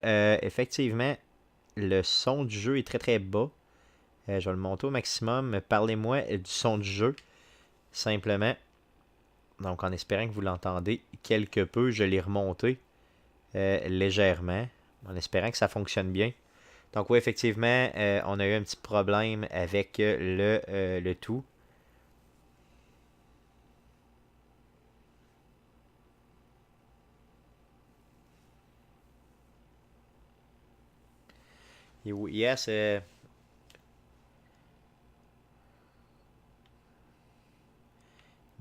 Effectivement, le son du jeu est très très bas. Je vais le monter au maximum. Parlez-moi du son du jeu, simplement. Donc, en espérant que vous l'entendez quelque peu, je l'ai remonté légèrement, en espérant que ça fonctionne bien. Donc, oui, effectivement, on a eu un petit problème avec le tout. Yes,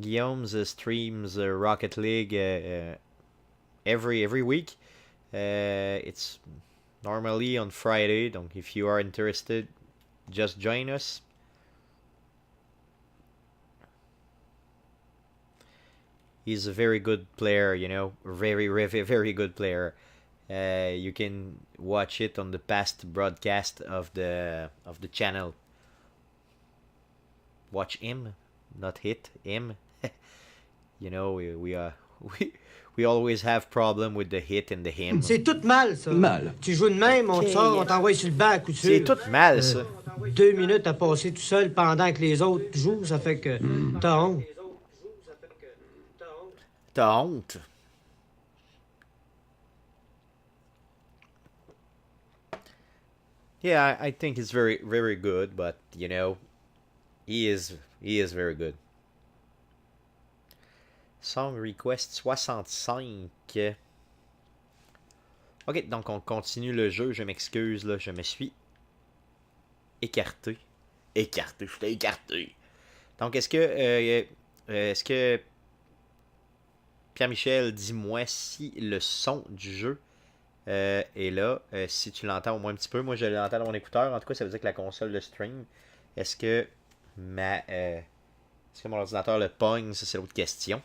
Guillaume's streams Rocket League every week. It's normally on Friday. Donc, if you are interested, just join us. He's a very good player, very good player. You can watch it on the past broadcast of the channel. Watch him, not hit him. We we we always have problem with the hit and the him. C'est tout mal, ça. Mal. Tu joues de même, on te sort, on t'envoie sur le banc à coup sûr. C'est tout mal, ça. 2 minutes à passer tout seul pendant que les autres jouent, ça fait que t'as honte. T'as honte. Yeah, I think it's very very good, but he is very good. Song request 65. Ok, donc on continue le jeu. Je m'excuse, là, je me suis écarté. Écarté, je t'ai écarté. Donc, est-ce que Pierre-Michel, dis-moi si le son du jeu est là, si tu l'entends au moins un petit peu. Moi, je l'entends dans mon écouteur. En tout cas, ça veut dire que la console le stream. Est-ce que est-ce que mon ordinateur le pogne? Ça, c'est l'autre question.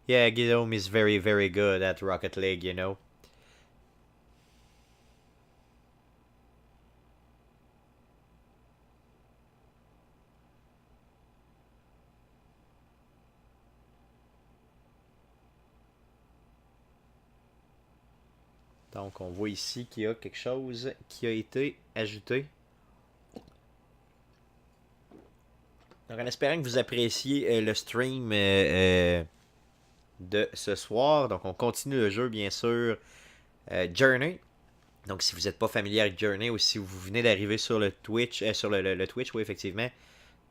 Yeah, Guillaume is very, very good at Rocket League. Donc, on voit ici qu'il y a quelque chose qui a été ajouté. Donc, en espérant que vous appréciez le stream de ce soir. Donc, on continue le jeu, bien sûr. Journey. Donc, si vous n'êtes pas familier avec Journey ou si vous venez d'arriver sur le Twitch, sur le Twitch, oui, effectivement.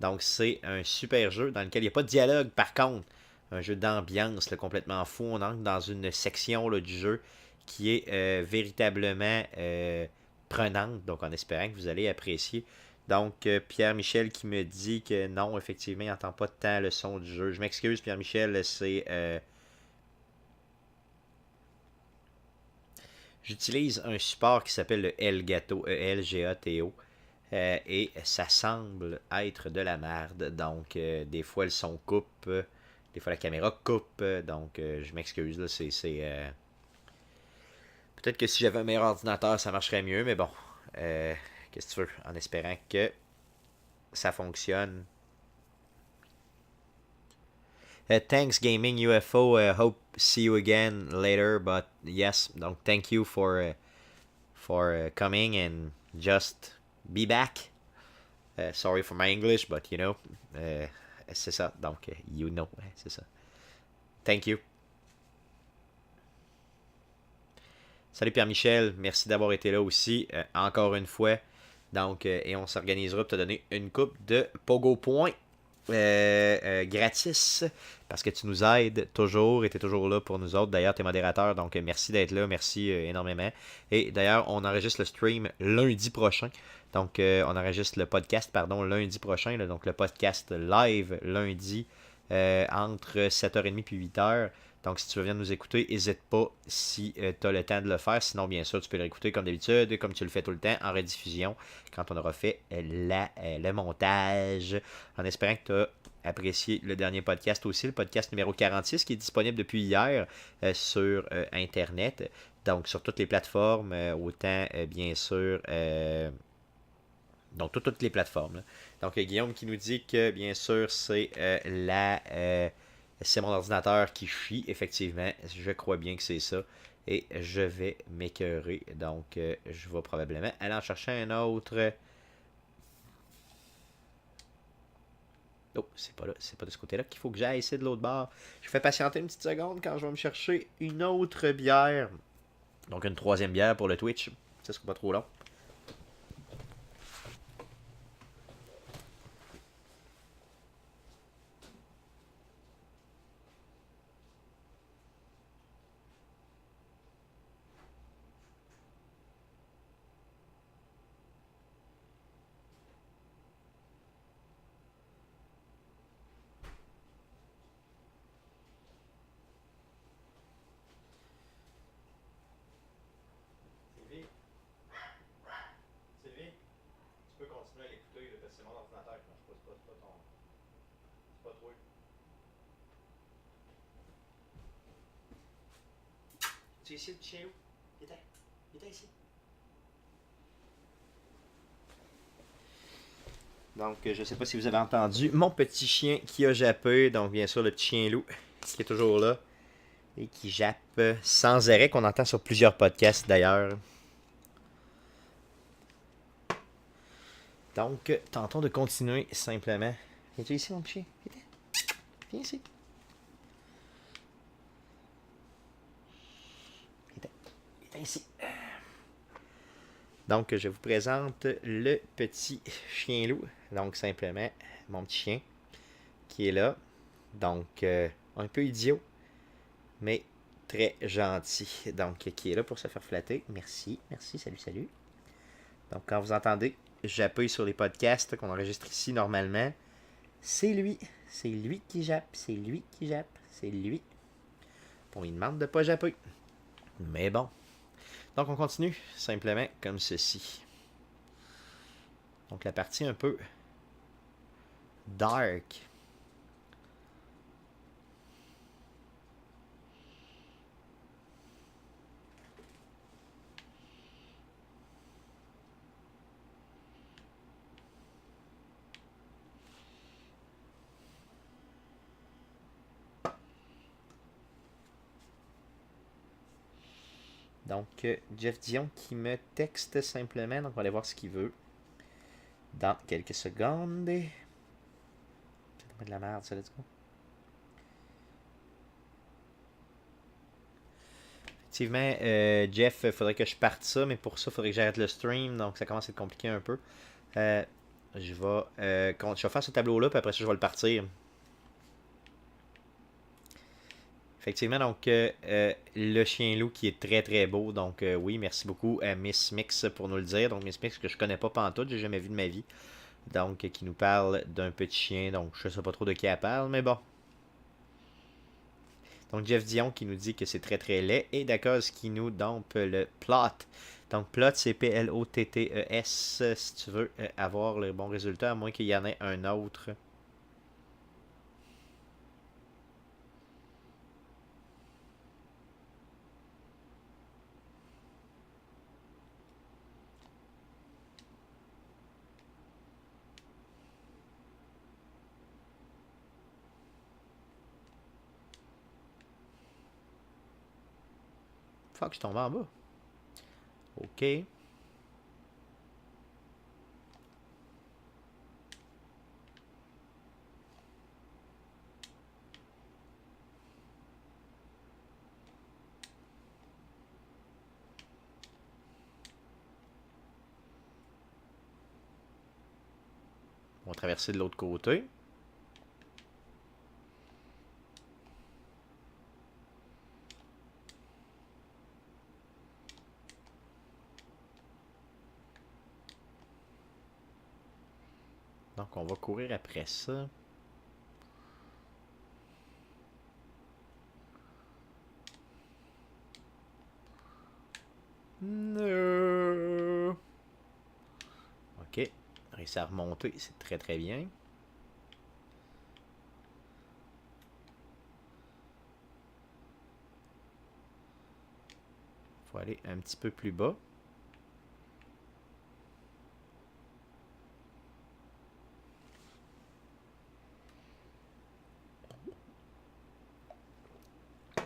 Donc, c'est un super jeu dans lequel il n'y a pas de dialogue, par contre. Un jeu d'ambiance complètement fou. On entre dans une section là, du jeu qui est véritablement prenante. Donc, en espérant que vous allez apprécier. Donc, Pierre-Michel qui me dit que non, effectivement, il n'entend pas tant le son du jeu. Je m'excuse, Pierre-Michel, c'est... J'utilise un support qui s'appelle le Elgato, E-L-G-A-T-O. Et ça semble être de la merde. Donc, des fois, le son coupe. Des fois, la caméra coupe. Donc, je m'excuse. Là, peut-être que si j'avais un meilleur ordinateur, ça marcherait mieux. Mais bon, qu'est-ce que tu veux? En espérant que ça fonctionne. Thanks, Gaming UFO. Hope see you again later. But yes, donc thank you for coming and just be back. Sorry for my English, but c'est ça. Donc, c'est ça. Thank you. Salut Pierre-Michel, merci d'avoir été là aussi, encore une fois. Donc, et on s'organisera pour te donner une coupe de Pogo Point gratis, parce que tu nous aides toujours et tu es toujours là pour nous autres. D'ailleurs, tu es modérateur, donc merci d'être là, merci énormément. Et d'ailleurs, on enregistre le stream lundi prochain. Donc, on enregistre le podcast, pardon, lundi prochain. Là, donc, le podcast live lundi entre 7h30 et 8h. Donc, si tu veux venir nous écouter, n'hésite pas si tu as le temps de le faire. Sinon, bien sûr, tu peux le réécouter comme d'habitude, comme tu le fais tout le temps, en rediffusion, quand on aura fait le montage. En espérant que tu as apprécié le dernier podcast aussi, le podcast numéro 46, qui est disponible depuis hier sur Internet. Donc, sur toutes les plateformes, autant, bien sûr, donc toutes les plateformes. Là. Donc, Guillaume qui nous dit que, bien sûr, c'est mon ordinateur qui chie, effectivement. Je crois bien que c'est ça. Et je vais m'écœurer. Donc, je vais probablement aller en chercher un autre. Oh, c'est pas là, c'est pas de ce côté-là qu'il faut que j'aille, c'est de l'autre bord. Je fais patienter une petite seconde quand je vais me chercher une autre bière. Donc, une troisième bière pour le Twitch. Ça sera pas trop long. Sylvie, Sylvie, tu peux continuer à l'écouter, parce que c'est mon ordinateur qui marche pas, c'est pas ton. C'est pas toi. Tu es ici le petit chien loup? Il était ici. Donc, je sais pas si vous avez entendu mon petit chien qui a jappé. Donc, bien sûr, le petit chien loup qui est toujours là et qui jappe sans arrêt, qu'on entend sur plusieurs podcasts d'ailleurs. Donc, tentons de continuer simplement. Es-tu ici, mon petit chien? Viens ici. Viens ici. Donc, je vous présente le petit chien loup. Donc, simplement, mon petit chien qui est là. Donc, un peu idiot, mais très gentil. Donc, qui est là pour se faire flatter. Merci, merci, salut, salut. Donc, quand vous entendez, j'appuie sur les podcasts qu'on enregistre ici normalement. C'est lui qui jappe, c'est lui qui jappe, c'est lui. On lui demande de pas japper. Mais bon. Donc, on continue simplement comme ceci. Donc, la partie un peu dark. Donc, Jeff Dion qui me texte simplement. Donc, on va aller voir ce qu'il veut. Dans quelques secondes. C'est pas de la merde, ça, let's go. Effectivement, Jeff, il faudrait que je parte ça, mais pour ça, il faudrait que j'arrête le stream. Donc, ça commence à être compliqué un peu. Je vais faire ce tableau-là, puis après ça, je vais le partir. Effectivement, donc, le chien loup qui est très très beau. Donc, oui, merci beaucoup à Miss Mix pour nous le dire. Donc, Miss Mix que je connais pas pantoute, j'ai jamais vu de ma vie. Donc, qui nous parle d'un petit chien. Donc, je sais pas trop de qui elle parle, mais bon. Donc, Jeff Dion qui nous dit que c'est très très laid. Et d'accord, ce qui nous dompe le plot. Donc, plot, c'est P-L-O-T-T-E-S. Si tu veux avoir le bon résultat, à moins qu'il y en ait un autre. Fuck, je tombe en bas. Ok. On va traverser de l'autre côté. Donc, on va courir après ça. No. Ok. Réussi à remonter, c'est très très bien. faut aller un petit peu plus bas.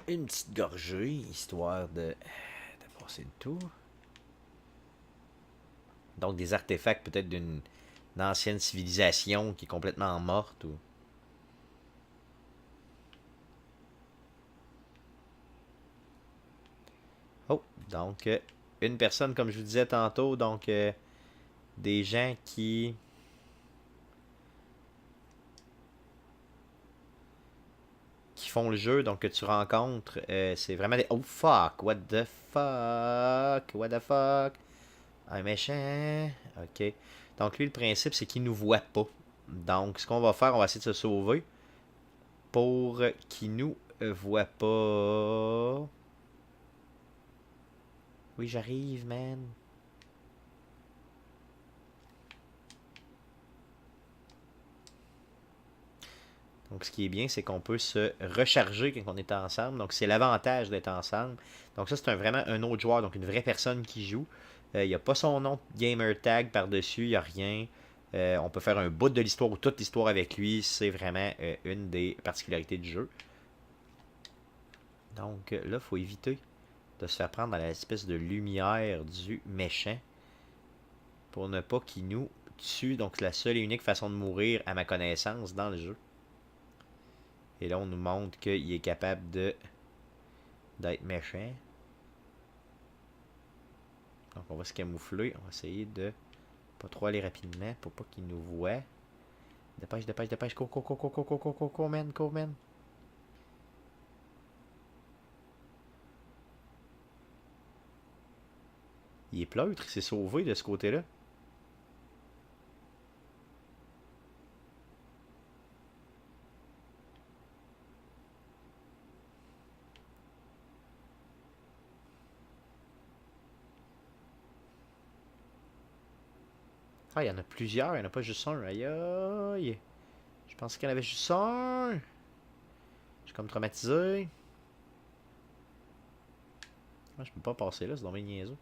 Une petite gorgée, histoire de passer le tour. Donc des artefacts peut-être d'une ancienne civilisation qui est complètement morte. Ou... Oh, donc une personne, comme je vous disais tantôt, donc des gens qui font le jeu, donc que tu rencontres, c'est vraiment des... Oh fuck, what the fuck, what the fuck. Un méchant, ok. Donc lui, le principe, c'est qu'il nous voit pas. Donc ce qu'on va faire, on va essayer de se sauver pour qu'il nous voit pas. Oui, j'arrive, man. Donc, ce qui est bien, c'est qu'on peut se recharger quand on est ensemble. Donc, c'est l'avantage d'être ensemble. Donc, ça, c'est vraiment un autre joueur, donc une vraie personne qui joue. Il n'y a pas son nom de gamer tag par-dessus, il n'y a rien. On peut faire un bout de l'histoire ou toute l'histoire avec lui. C'est vraiment une des particularités du jeu. Donc, là, il faut éviter de se faire prendre dans l'espèce de lumière du méchant pour ne pas qu'il nous tue. Donc, la seule et unique façon de mourir, à ma connaissance, dans le jeu. Et là, on nous montre qu'il est capable d'être méchant. Donc, on va se camoufler. On va essayer de pas trop aller rapidement pour pas qu'il nous voie. Dépêche, dépêche, dépêche. Cours, cours, cours, cours, cours, cours, cours, cours, cours, man, cours, man. Il est pleutre, il s'est sauvé de ce côté-là. Ah, il y en a plusieurs, il n'y en a pas juste un. Aïe, aïe. Je pensais qu'il y en avait juste un. Je suis comme traumatisé. Ah, je peux pas passer là, c'est dans mes niaiseux.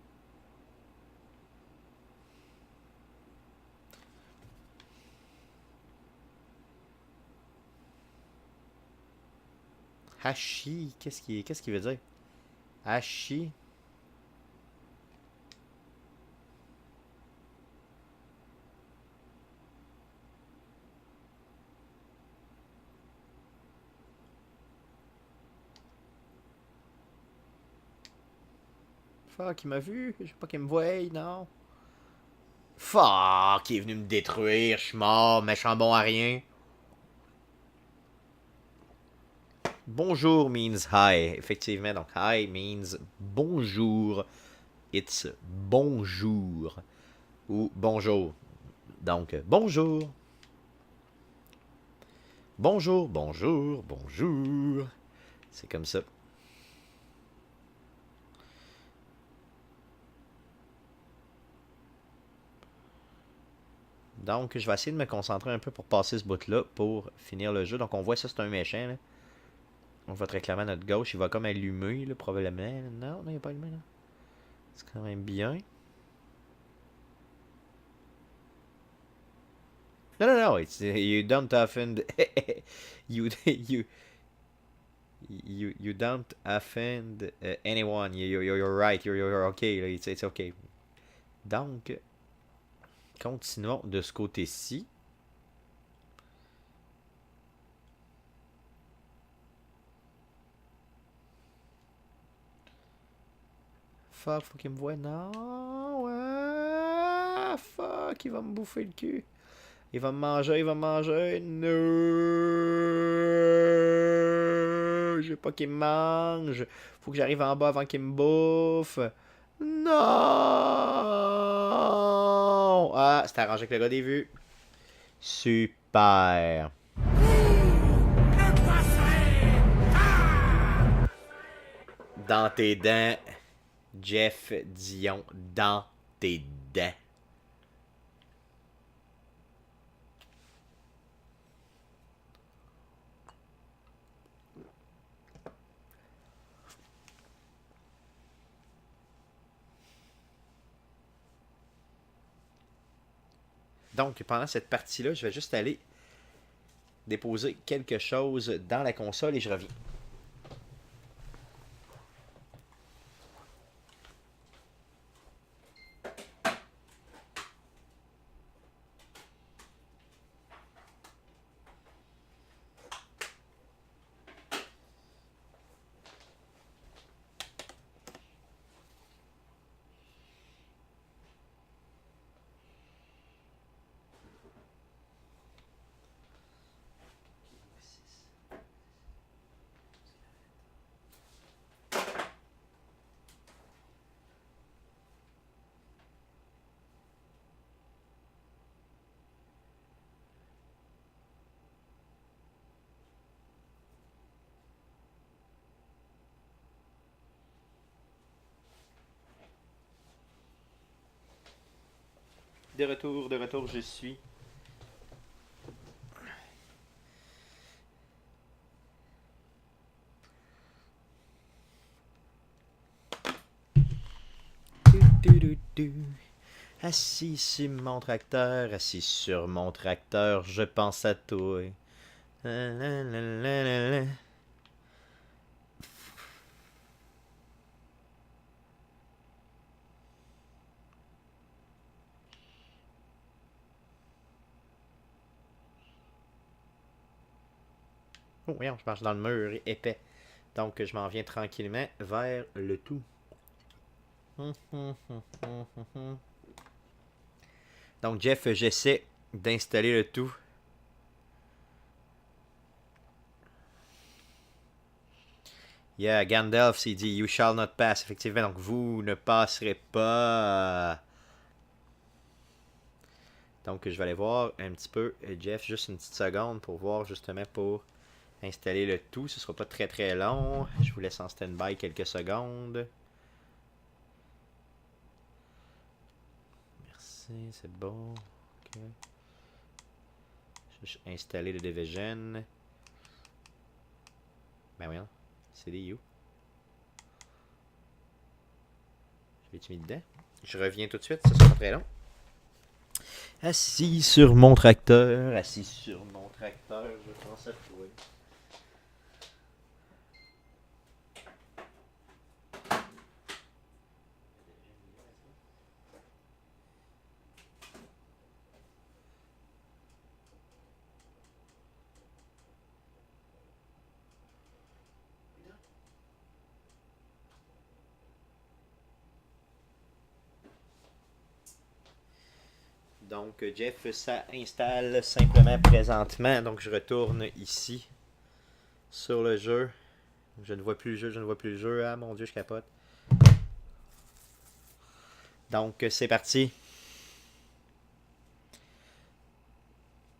Hashi, qu'est-ce qu'il veut dire? Hashi. Fuck, il m'a vu. Je veux pas qu'il me voie, non. Fuck, il est venu me détruire. Je suis mort, méchant bon à rien. Bonjour means hi. Effectivement, donc hi means bonjour. It's bonjour. Ou bonjour. Donc, bonjour. Bonjour, bonjour, bonjour. C'est comme ça. Donc, je vais essayer de me concentrer un peu pour passer ce bout-là pour finir le jeu. Donc, on voit ça, c'est un méchant. Là. On voit très clairement notre gauche. Il va comme allumer, là, probablement. Non, il n'est pas allumé. Là. C'est quand même bien. Non, non, non. You don't offend... you don't offend anyone. You're right. You're okay. It's okay. Donc, continuons de ce côté-ci. Fuck, faut qu'il me voie. Non, ouais. Fuck, il va me bouffer le cul. Il va me manger, il va me manger. No. Je veux pas qu'il me mange. Faut que j'arrive en bas avant qu'il me bouffe. Non. Ah, c'est arrangé avec le gars des vues. Super. Dans tes dents. Jeff Dion, dans tes dents. Donc, pendant cette partie-là, je vais juste aller déposer quelque chose dans la console et je reviens. De retour, je suis. Assis sur mon tracteur, assis sur mon tracteur, je pense à toi. La, la, la, la, la, la. Oh, voyons, je marche dans le mur épais. Donc, je m'en viens tranquillement vers le tout. Donc, Jeff, j'essaie d'installer le tout. Yeah, Gandalf s'est dit You shall not pass. Effectivement, donc vous ne passerez pas. Donc, je vais aller voir un petit peu, Jeff, juste une petite seconde pour voir justement pour installer le tout. Ce sera pas très très long. Je vous laisse en stand-by quelques secondes. Merci, c'est bon. Ok. Je vais installer le Division. Ben voyons, c'est des You. Je l'ai-tu mis dedans? Je reviens tout de suite, ça sera pas très long. Assis sur mon tracteur, je pense à toi. Donc, Jeff, ça installe simplement présentement. Donc, je retourne ici sur le jeu. Je ne vois plus le jeu. Ah, mon Dieu, je capote. Donc, c'est parti.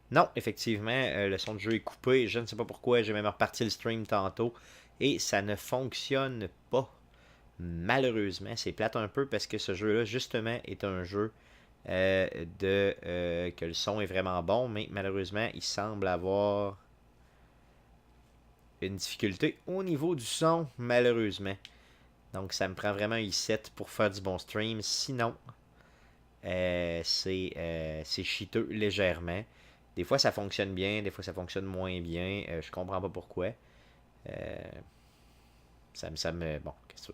Non, effectivement, le son de jeu est coupé. Je ne sais pas pourquoi. J'ai même reparti le stream tantôt. Et ça ne fonctionne pas. Malheureusement, c'est plate un peu parce que ce jeu-là, justement, est un jeu que le son est vraiment bon, mais malheureusement, il semble avoir une difficulté au niveau du son, malheureusement. Donc, ça me prend vraiment un i7 pour faire du bon stream. Sinon, c'est cheateux légèrement. Des fois, ça fonctionne bien, des fois, ça fonctionne moins bien. Je comprends pas pourquoi. Bon, qu'est-ce que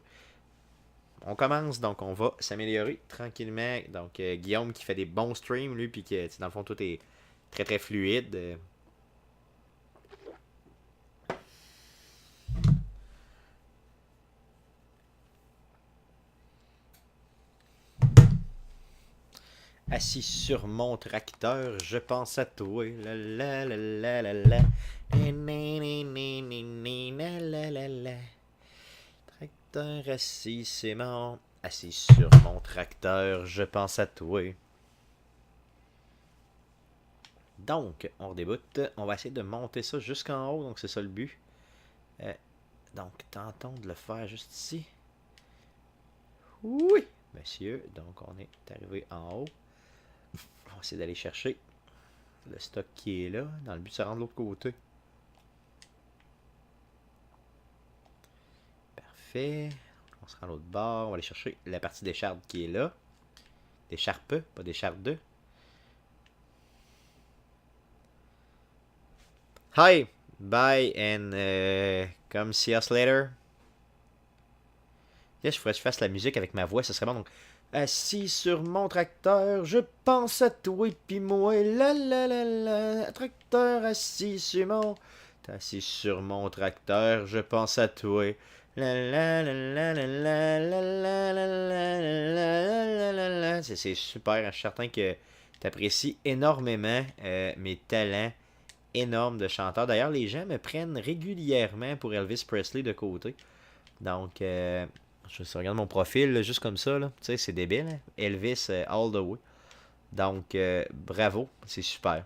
on commence, donc on va s'améliorer tranquillement. Donc Guillaume qui fait des bons streams, lui, puis que dans le fond tout est très très fluide. Assis sur mon tracteur, je pense à toi. La la la la la la. La la la. Tracteur assis, c'est mon. Assis sur mon tracteur, je pense à toi. Donc, on redébute. On va essayer de monter ça jusqu'en haut. Donc, c'est ça le but. Donc, tentons de le faire juste ici. Oui, monsieur. Donc, on est arrivé en haut. On va essayer d'aller chercher le stock qui est là, dans le but de se rendre de l'autre côté. Parfait. On se rend à l'autre bord. On va aller chercher la partie d'écharpe qui est là. D'écharpe, pas d'écharpe 2. Hi, bye, and come see us later. Yes, je ferais que je fasse la musique avec ma voix, ce serait bon. Donc, assis sur mon tracteur, je pense à toi et puis moi, la la la la. Tracteur assis sur mon. Assis sur mon tracteur, je pense à toi. La la la la la la la la la la la la la. C'est super, je suis certain que tu apprécies énormément mes talents énormes de chanteur. D'ailleurs, les gens me prennent régulièrement pour Elvis Presley de côté. Donc, je regarde mon profil là, juste comme ça. Là. Tu sais, c'est débile. Hein? Elvis all the way. Donc, bravo. C'est super.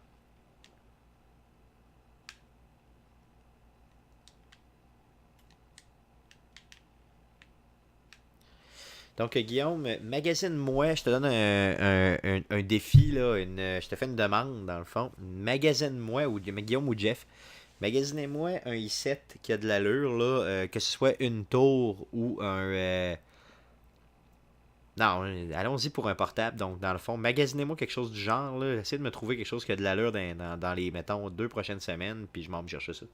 Donc, Guillaume, magasine-moi. Je te donne un défi. Là, je te fais une demande, dans le fond. Magasine-moi, ou Guillaume ou Jeff. Magasinez-moi un i7 qui a de l'allure, là, que ce soit une tour ou un. Non, allons-y pour un portable. Donc, dans le fond, magasinez-moi quelque chose du genre. Là. Essayez de me trouver quelque chose qui a de l'allure dans les, mettons, 2 prochaines semaines. Puis je m'en vais chercher ça.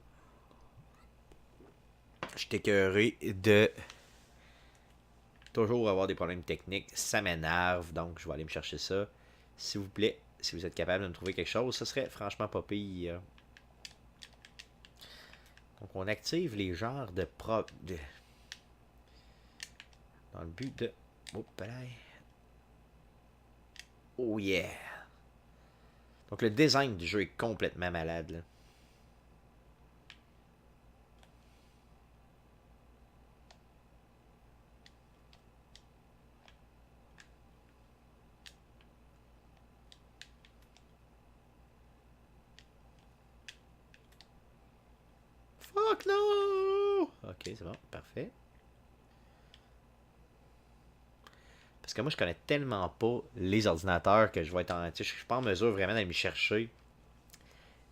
Je suis écœuré de toujours avoir des problèmes techniques. Ça m'énerve. Donc, je vais aller me chercher ça. S'il vous plaît, si vous êtes capable de me trouver quelque chose, ce serait franchement pas pire. Donc, on active les genres dans le but de. Oh, oh yeah! Donc, le design du jeu est complètement malade. Là. Fuck no! Ok, c'est bon, parfait. Parce que moi, je connais tellement pas les ordinateurs que je vais être en. Tu sais, je suis pas en mesure vraiment d'aller me chercher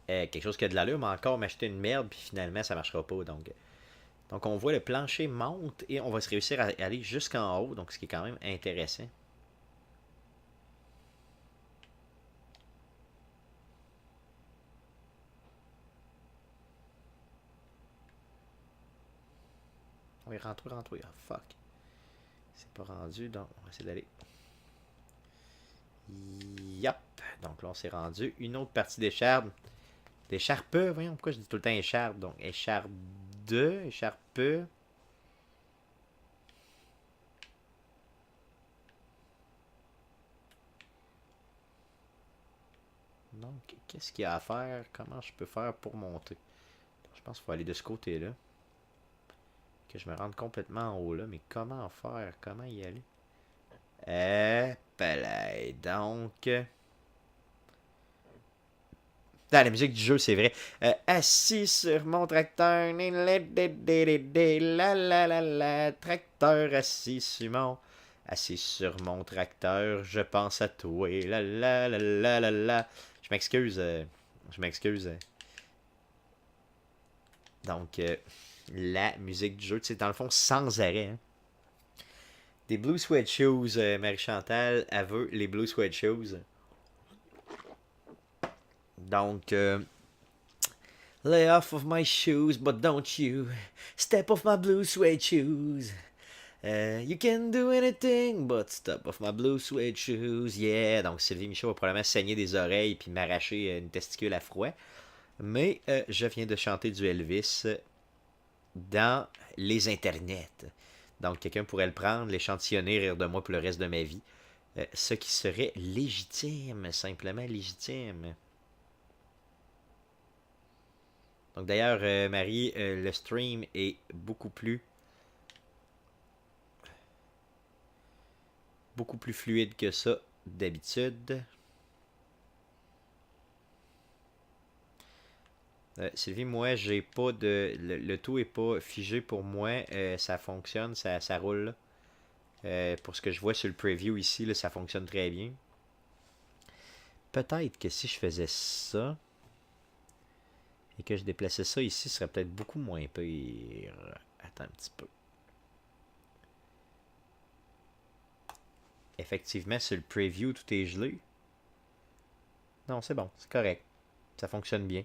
quelque chose qui a de l'allure, mais encore m'acheter une merde, puis finalement, ça marchera pas. Donc, on voit le plancher monte et on va se réussir à aller jusqu'en haut, donc ce qui est quand même intéressant. Oui, rentre. Ah, fuck. C'est pas rendu, donc on va essayer d'aller. Yep. Donc là, on s'est rendu. Une autre partie d'écharpe. D'écharpe, voyons pourquoi je dis tout le temps écharpe. Donc, écharpe 2, écharpe. Donc, qu'est-ce qu'il y a à faire? Comment je peux faire pour monter? Je pense qu'il faut aller de ce côté-là. Que je me rende complètement en haut là. Mais comment faire? Comment y aller? Palais. Donc. Ah, la musique du jeu, c'est vrai. Assis sur mon tracteur. La la la la. Tracteur assis sur mon. Assis sur mon tracteur. Je pense à toi. La la la la la la. Je m'excuse. Je m'excuse. Donc, la musique du jeu, tu sais, dans le fond, sans arrêt. Hein. Des Blue Sweat Shoes, Marie-Chantal, elle veut les Blue Sweat Shoes. Donc, lay off of my shoes, but don't you step off my blue suede shoes. You can do anything, but step off my blue suede shoes. Yeah, donc Sylvie Michaud va probablement saigner des oreilles puis m'arracher une testicule à froid. Mais je viens de chanter du Elvis dans les internets. Donc quelqu'un pourrait le prendre, l'échantillonner, rire de moi pour le reste de ma vie. Ce qui serait légitime, simplement légitime. Donc d'ailleurs, Marie, le stream est beaucoup plus fluide que ça d'habitude. Sylvie, moi, j'ai pas de. Le tout est pas figé pour moi. Ça fonctionne, ça roule. Pour ce que je vois sur le preview ici, là, ça fonctionne très bien. Peut-être que si je faisais ça et que je déplaçais ça ici, ce serait peut-être beaucoup moins pire. Attends un petit peu. Effectivement, sur le preview, tout est gelé. Non, c'est bon, c'est correct. Ça fonctionne bien.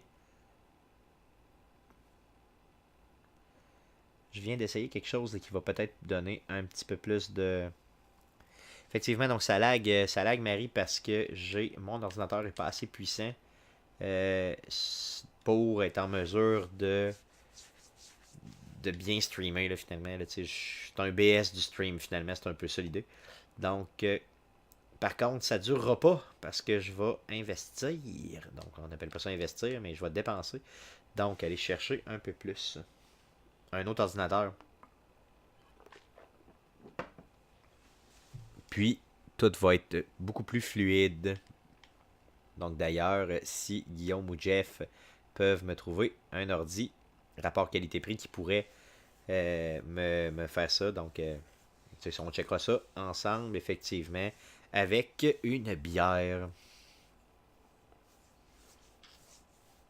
Je viens d'essayer quelque chose qui va peut-être donner un petit peu plus de... Effectivement, donc ça lag Marie parce que mon ordinateur n'est pas assez puissant pour être en mesure de bien streamer là, finalement. Là, c'est un BS du stream finalement, c'est un peu ça l'idée. Donc, par contre, ça ne durera pas parce que je vais investir. Donc, on n'appelle pas ça investir, mais je vais dépenser. Donc, aller chercher un peu plus. Un autre ordinateur. Puis, tout va être beaucoup plus fluide. Donc, d'ailleurs, si Guillaume ou Jeff peuvent me trouver un ordi, rapport qualité-prix qui pourrait me faire ça. Donc, on checkera ça ensemble, effectivement, avec une bière.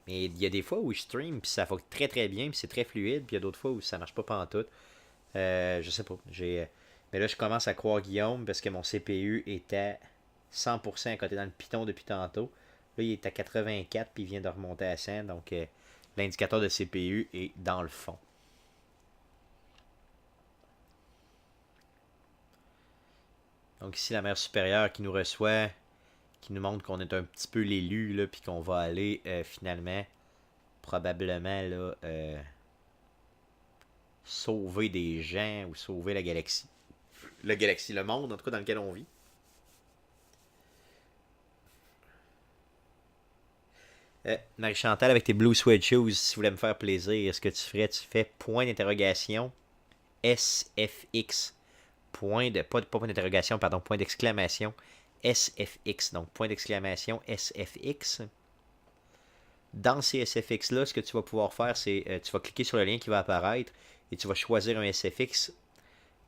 Mais il y a des fois où je stream, puis ça va très très bien, puis c'est très fluide, puis il y a d'autres fois où ça marche pas pantoute. Je sais pas. Mais là, je commence à croire Guillaume parce que mon CPU est à 100% à côté dans le Python depuis tantôt. Là, il est à 84 puis il vient de remonter à 100. Donc, l'indicateur de CPU est dans le fond. Donc, ici, la mère supérieure qui nous reçoit, qui nous montre qu'on est un petit peu l'élu, là, puis qu'on va aller finalement, probablement, là, sauver des gens ou sauver la galaxie. La galaxie, le monde, en tout cas, dans lequel on vit. Marie-Chantal, avec tes Blue Suede Shoes, si tu voulais me faire plaisir, ce que tu ferais, tu fais point d'interrogation SFX. Pas point d'interrogation, pardon, point d'exclamation SFX. Donc, point d'exclamation SFX. Dans ces SFX-là, ce que tu vas pouvoir faire, c'est tu vas cliquer sur le lien qui va apparaître et tu vas choisir un SFX.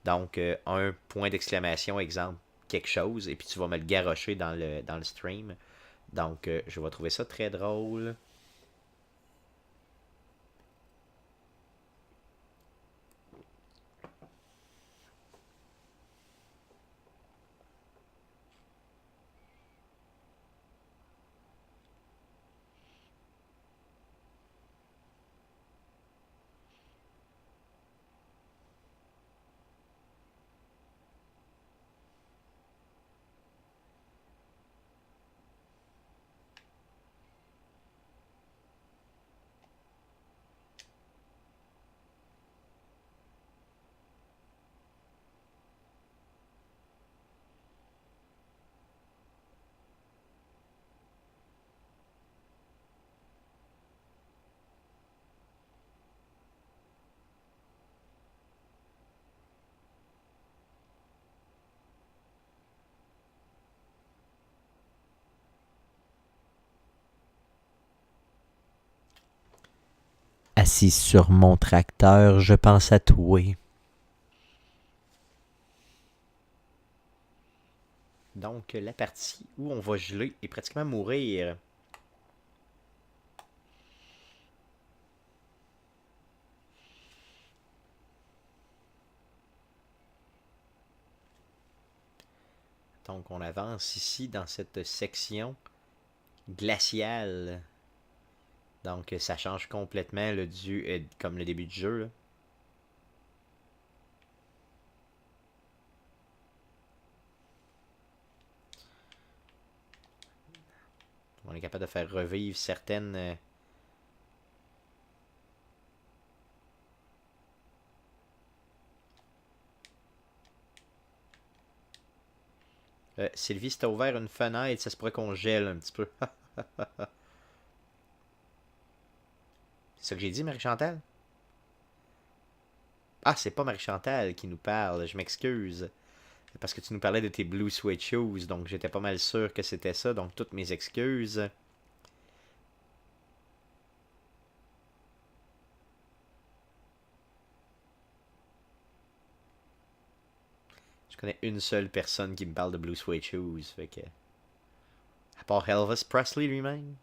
Donc, un point d'exclamation, exemple, quelque chose, et puis tu vas me le garrocher dans le stream. Donc, je vais trouver ça très drôle. Assis sur mon tracteur, je pense à toi. Donc, la partie où on va geler et pratiquement mourir. Donc, on avance ici dans cette section glaciale. Donc, ça change complètement comme le début du jeu. Là. On est capable de faire revivre certaines... Sylvie, si t'as ouvert une fenêtre, ça se pourrait qu'on gèle un petit peu. C'est ça que j'ai dit, Marie-Chantal? Ah, c'est pas Marie-Chantal qui nous parle, je m'excuse. Parce que tu nous parlais de tes Blue Suede Shoes, donc j'étais pas mal sûr que c'était ça, donc toutes mes excuses. Je connais une seule personne qui me parle de Blue Suede Shoes, fait que... À part Elvis Presley lui-même.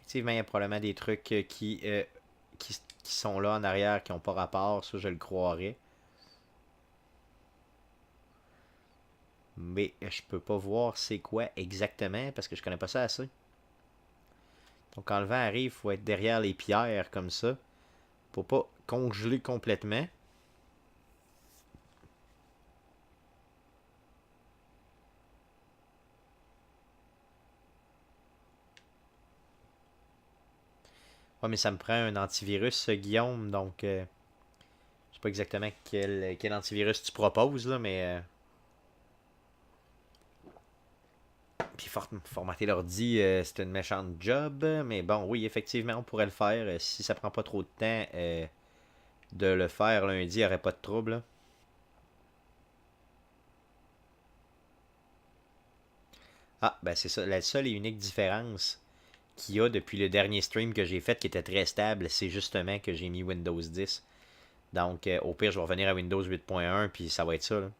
effectivement, il y a probablement des trucs qui sont là en arrière qui n'ont pas rapport, ça je le croirais. Mais je peux pas voir c'est quoi exactement parce que je connais pas ça assez. Donc quand le vent arrive, il faut être derrière les pierres comme ça pour pas congeler complètement. Ouais, mais ça me prend un antivirus, Guillaume, donc je sais pas exactement quel antivirus tu proposes, là, mais puis formater l'ordi, c'est une méchante job, mais bon, oui, effectivement, on pourrait le faire. Si ça prend pas trop de temps de le faire lundi, il n'y aurait pas de trouble, là. Ah, ben c'est ça. La seule et unique différence qu'il y a depuis le dernier stream que j'ai fait qui était très stable, c'est justement que j'ai mis Windows 10. Donc, au pire, je vais revenir à Windows 8.1, puis ça va être ça, là.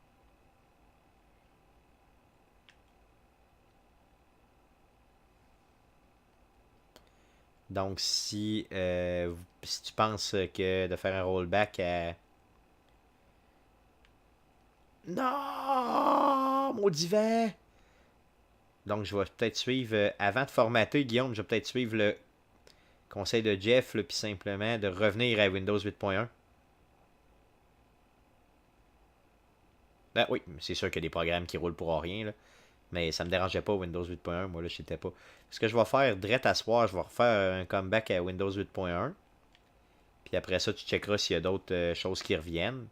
Donc, si tu penses que de faire un rollback à... Non! Maudit vent! Donc, je vais peut-être suivre, avant de formater, Guillaume, je vais peut-être suivre le conseil de Jeff, puis simplement de revenir à Windows 8.1. Ben oui, c'est sûr qu'il y a des programmes qui roulent pour rien, là. Mais ça me dérangeait pas Windows 8.1, moi là, je sais pas. Ce que je vais faire, direct à soir, je vais refaire un comeback à Windows 8.1. Puis après ça, tu checkeras s'il y a d'autres choses qui reviennent,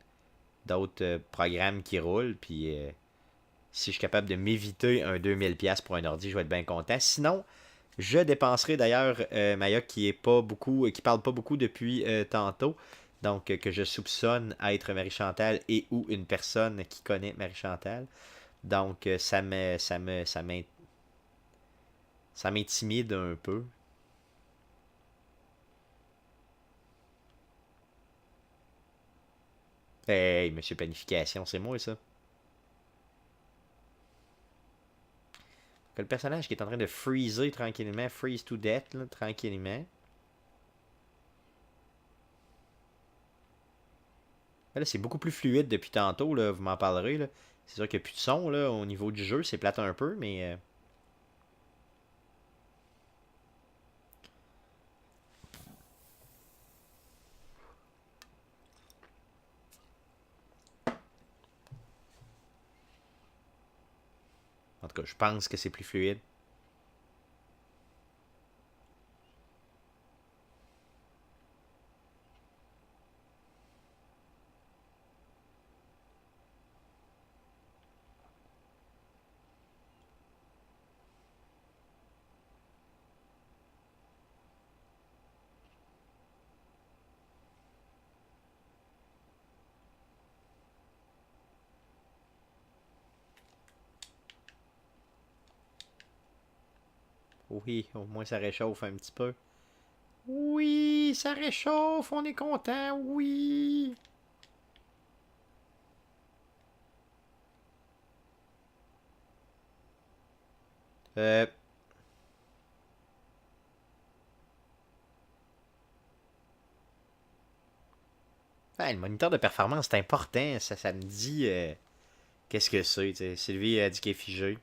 d'autres programmes qui roulent. Puis si je suis capable de m'éviter un 2000$ pour un ordi, je vais être bien content. Sinon, je dépenserai d'ailleurs Maya qui est pas beaucoup, qui parle pas beaucoup depuis tantôt. Donc que je soupçonne être Marie-Chantal et ou une personne qui connaît Marie-Chantal. Donc ça m'intimide un peu. Hey, monsieur Planification, c'est moi ça. Que le personnage qui est en train de freezer tranquillement, freeze to death, là, tranquillement. Là, c'est beaucoup plus fluide depuis tantôt, là, vous m'en parlerez. Là. C'est sûr qu'il n'y a plus de son là, au niveau du jeu, c'est plate un peu, mais en tout cas, je pense que c'est plus fluide. Oui, au moins ça réchauffe un petit peu. Oui, ça réchauffe, on est content, oui. Euh, le moniteur de performance, c'est important. Ça me dit qu'est-ce que c'est. T'sais. Sylvie a dit qu'il est figé.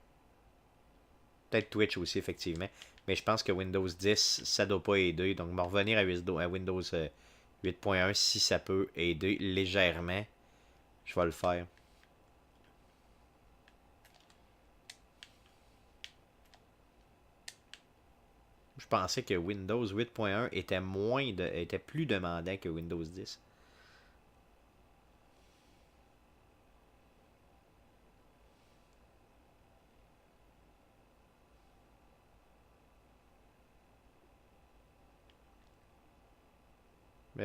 Peut-être Twitch aussi, effectivement. Mais je pense que Windows 10, ça doit pas aider. Donc, me revenir à Windows 8.1, si ça peut aider légèrement, je vais le faire. Je pensais que Windows 8.1 était plus demandant que Windows 10.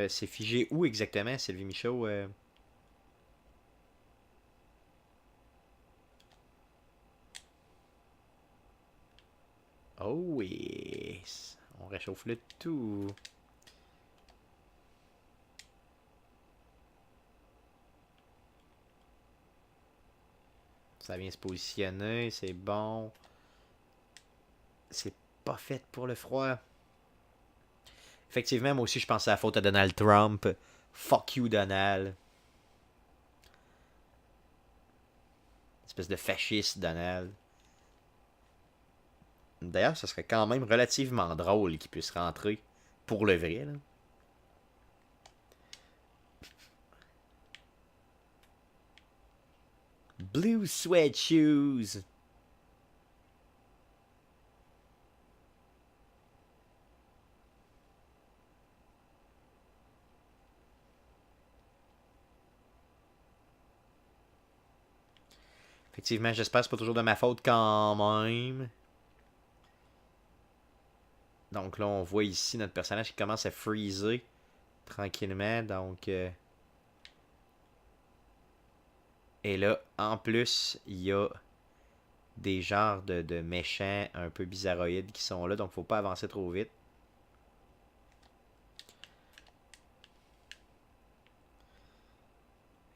C'est figé où exactement, Sylvie Michaud? Oh oui! On réchauffe le tout. Ça vient se positionner, c'est bon. C'est pas fait pour le froid. Effectivement, moi aussi, je pensais à la faute à Donald Trump. Fuck you, Donald. Espèce de fasciste, Donald. D'ailleurs, ça serait quand même relativement drôle qu'il puisse rentrer pour le vrai, là. Blue sweat shoes. Effectivement, j'espère que c'est pas toujours de ma faute quand même. Donc là, on voit ici notre personnage qui commence à freezer tranquillement. Donc, et là, en plus, il y a des genres de méchants un peu bizarroïdes qui sont là. Donc, faut pas avancer trop vite.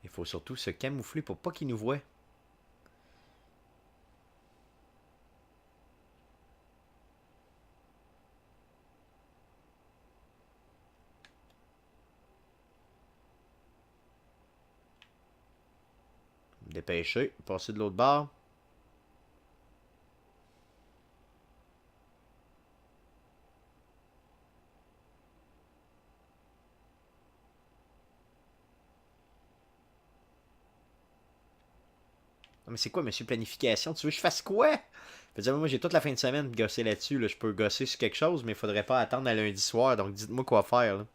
Il faut surtout se camoufler pour pas qu'ils nous voient. Dépêcher, passer de l'autre bord. Non, mais c'est quoi, monsieur Planification? Tu veux que je fasse quoi? Je veux dire, moi, j'ai toute la fin de semaine de gosser là-dessus. Là. Je peux gosser sur quelque chose, mais il faudrait pas attendre à lundi soir. Donc, dites-moi quoi faire. Là.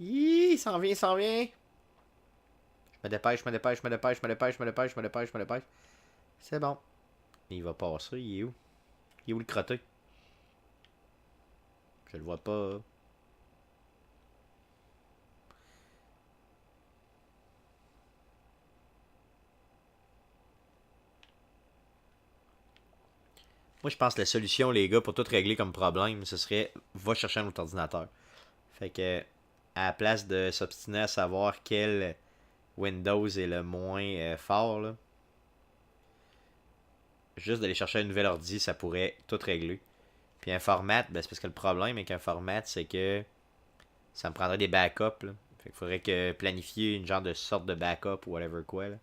Hi, il s'en vient, il s'en vient. Je me dépêche, je me dépêche, je me dépêche, je me dépêche, je me dépêche, je me dépêche, je me dépêche. C'est bon. Il va passer, il est où? Il est où le crotté? Je le vois pas. Moi, je pense que la solution, les gars, pour tout régler comme problème, ce serait va chercher un autre ordinateur. Fait que, à la place de s'obstiner à savoir quel Windows est le moins fort, là, juste d'aller chercher un nouvel ordi, ça pourrait tout régler. Puis un format, ben, c'est parce que le problème avec un format, c'est que ça me prendrait des backups. Là. Fait qu'il faudrait que planifier une genre de sorte de backup ou whatever quoi. Là.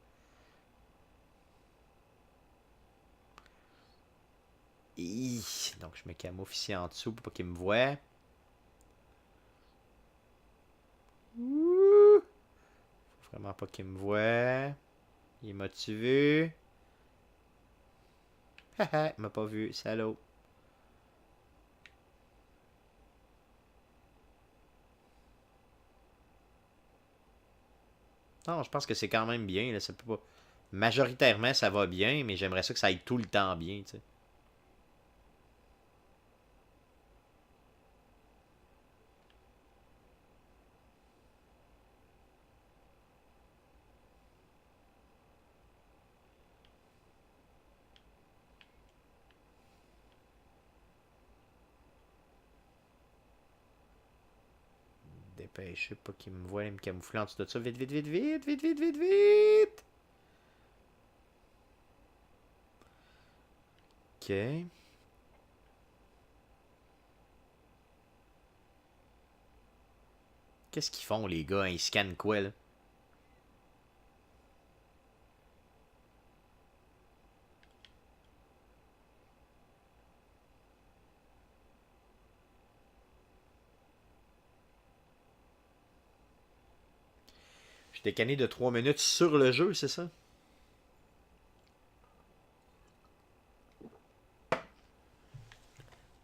Donc je me camoufle ici en dessous pour pas qu'il me voie. Ouh! Faut vraiment pas qu'il me voie. Il m'a-tu vu? Haha, il m'a pas vu, salaud. Non, je pense que c'est quand même bien. Là. Ça peut pas... Majoritairement, ça va bien, mais j'aimerais ça que ça aille tout le temps bien. Tu sais. Dépêcher, pas qu'il me voie, me camoufler en dessous de ça. Vite, vite, vite, vite, vite, vite, vite, vite. Ok. Qu'est-ce qu'ils font, les gars? Ils scannent quoi, là? J'étais canné de 3 minutes sur le jeu, c'est ça?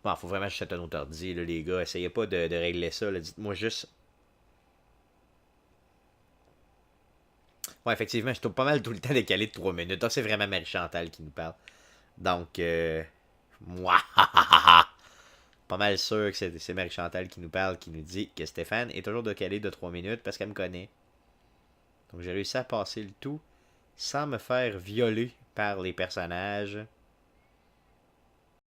Bon, faut vraiment que j'achète un autre ordi, là, les gars. Essayez pas de régler ça, là. Dites-moi juste. Ouais, effectivement, je trouve pas mal tout le temps décalé de 3 minutes. Donc, c'est vraiment Marie Chantal qui nous parle. Donc, moi, pas mal sûr que c'est Marie-Chantal qui nous parle, qui nous dit que Stéphane est toujours décalé de 3 minutes parce qu'elle me connaît. Donc j'ai réussi à passer le tout sans me faire violer par les personnages.